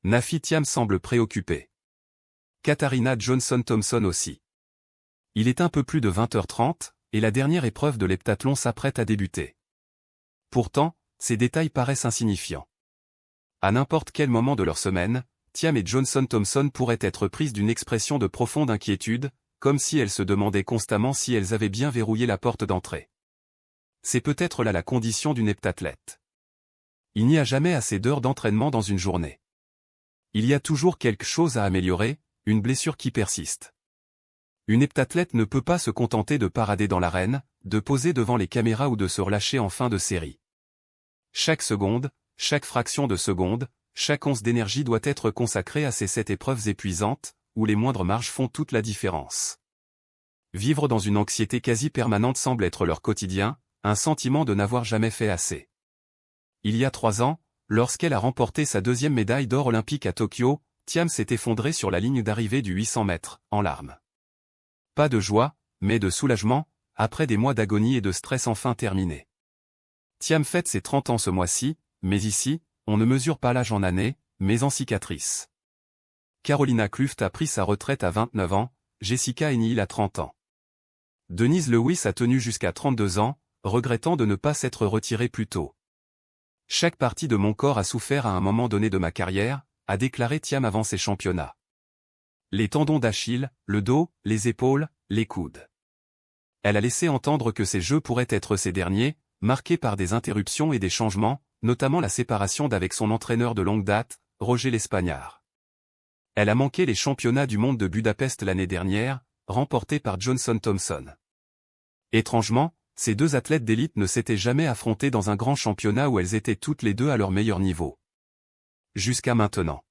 Nafi Thiam semble préoccupée. Katharina Johnson-Thompson aussi. Il est un peu plus de 20h30, et la dernière épreuve de l'heptathlon s'apprête à débuter. Pourtant, ces détails paraissent insignifiants. À n'importe quel moment de leur semaine, Thiam et Johnson-Thompson pourraient être prises d'une expression de profonde inquiétude, comme si elles se demandaient constamment si elles avaient bien verrouillé la porte d'entrée. C'est peut-être là la condition d'une heptathlète. Il n'y a jamais assez d'heures d'entraînement dans une journée. Il y a toujours quelque chose à améliorer, une blessure qui persiste. Une heptathlète ne peut pas se contenter de parader dans l'arène, de poser devant les caméras ou de se relâcher en fin de série. Chaque seconde, chaque fraction de seconde, chaque once d'énergie doit être consacrée à ces 7 épreuves épuisantes, où les moindres marges font toute la différence. Vivre dans une anxiété quasi permanente semble être leur quotidien, un sentiment de n'avoir jamais fait assez. Il y a 3 ans, lorsqu'elle a remporté sa 2e médaille d'or olympique à Tokyo, Thiam s'est effondrée sur la ligne d'arrivée du 800 mètres, en larmes. Pas de joie, mais de soulagement, après des mois d'agonie et de stress enfin terminés. Thiam fête ses 30 ans ce mois-ci, mais ici, on ne mesure pas l'âge en années, mais en cicatrices. Carolina Klüft a pris sa retraite à 29 ans, Jessica Enneal a 30 ans. Denise Lewis a tenu jusqu'à 32 ans, regrettant de ne pas s'être retirée plus tôt. Chaque partie de mon corps a souffert à un moment donné de ma carrière, a déclaré Thiam avant ses championnats. Les tendons d'Achille, le dos, les épaules, les coudes. Elle a laissé entendre que ces Jeux pourraient être ses derniers, marqués par des interruptions et des changements, notamment la séparation d'avec son entraîneur de longue date, Roger L'Espagnard. Elle a manqué les championnats du monde de Budapest l'année dernière, remportés par Johnson-Thompson. Étrangement, ces 2 athlètes d'élite ne s'étaient jamais affrontés dans un grand championnat où elles étaient toutes les 2 à leur meilleur niveau. Jusqu'à maintenant.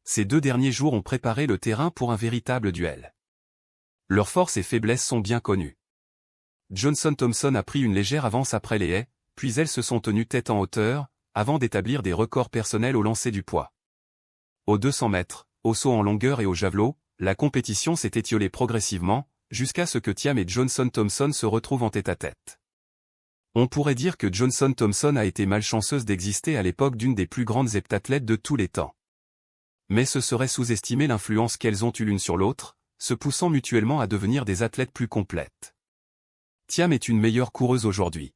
Ces 2 derniers jours ont préparé le terrain pour un véritable duel. Leurs forces et faiblesses sont bien connues. Johnson-Thompson a pris une légère avance après les haies, puis elles se sont tenues tête en hauteur, avant d'établir des records personnels au lancer du poids. Aux 200 mètres, au saut en longueur et au javelot, la compétition s'est étiolée progressivement, jusqu'à ce que Thiam et Johnson-Thompson se retrouvent en tête-à-tête. On pourrait dire que Johnson-Thompson a été malchanceuse d'exister à l'époque d'une des plus grandes heptathlètes de tous les temps. Mais ce serait sous-estimer l'influence qu'elles ont eue l'une sur l'autre, se poussant mutuellement à devenir des athlètes plus complètes. Thiam est une meilleure coureuse aujourd'hui.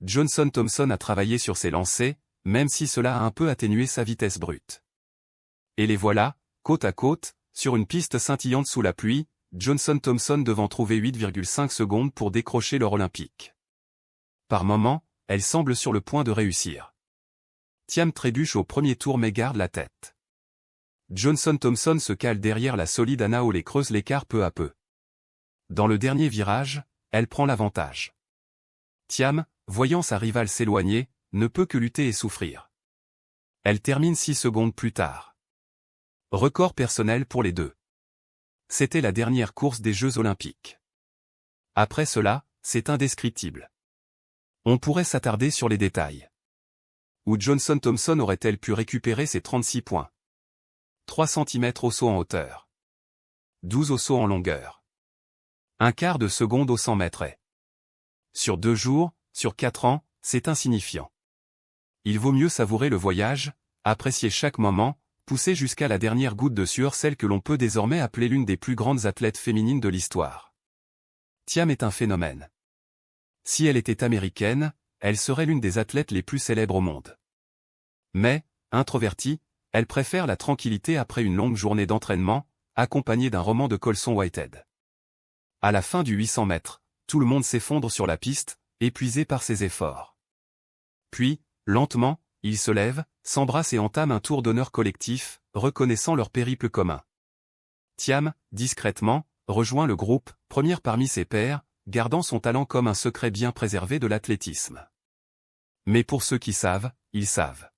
Johnson-Thompson a travaillé sur ses lancers, même si cela a un peu atténué sa vitesse brute. Et les voilà, côte à côte, sur une piste scintillante sous la pluie, Johnson-Thompson devant trouver 8,5 secondes pour décrocher l'or olympique. Par moments, elle semble sur le point de réussir. Thiam trébuche au premier tour mais garde la tête. Johnson-Thompson se cale derrière la solide Anna Hall et creuse l'écart peu à peu. Dans le dernier virage, elle prend l'avantage. Thiam, voyant sa rivale s'éloigner, ne peut que lutter et souffrir. Elle termine 6 secondes plus tard. Record personnel pour les 2. C'était la dernière course des Jeux Olympiques. Après cela, c'est indescriptible. On pourrait s'attarder sur les détails. Où Johnson-Thompson aurait-elle pu récupérer ses 36 points? 3 cm au saut en hauteur. 12 au saut en longueur. Un quart de seconde au 100 mètres. Sur 2 jours, sur 4 ans, c'est insignifiant. Il vaut mieux savourer le voyage, apprécier chaque moment, pousser jusqu'à la dernière goutte de sueur celle que l'on peut désormais appeler l'une des plus grandes athlètes féminines de l'histoire. Thiam est un phénomène. Si elle était américaine, elle serait l'une des athlètes les plus célèbres au monde. Mais, introvertie, elle préfère la tranquillité après une longue journée d'entraînement, accompagnée d'un roman de Colson Whitehead. À la fin du 800 mètres, tout le monde s'effondre sur la piste, épuisé par ses efforts. Puis, lentement, ils se lèvent, s'embrassent et entament un tour d'honneur collectif, reconnaissant leur périple commun. Thiam, discrètement, rejoint le groupe, première parmi ses pairs, gardant son talent comme un secret bien préservé de l'athlétisme. Mais pour ceux qui savent, ils savent.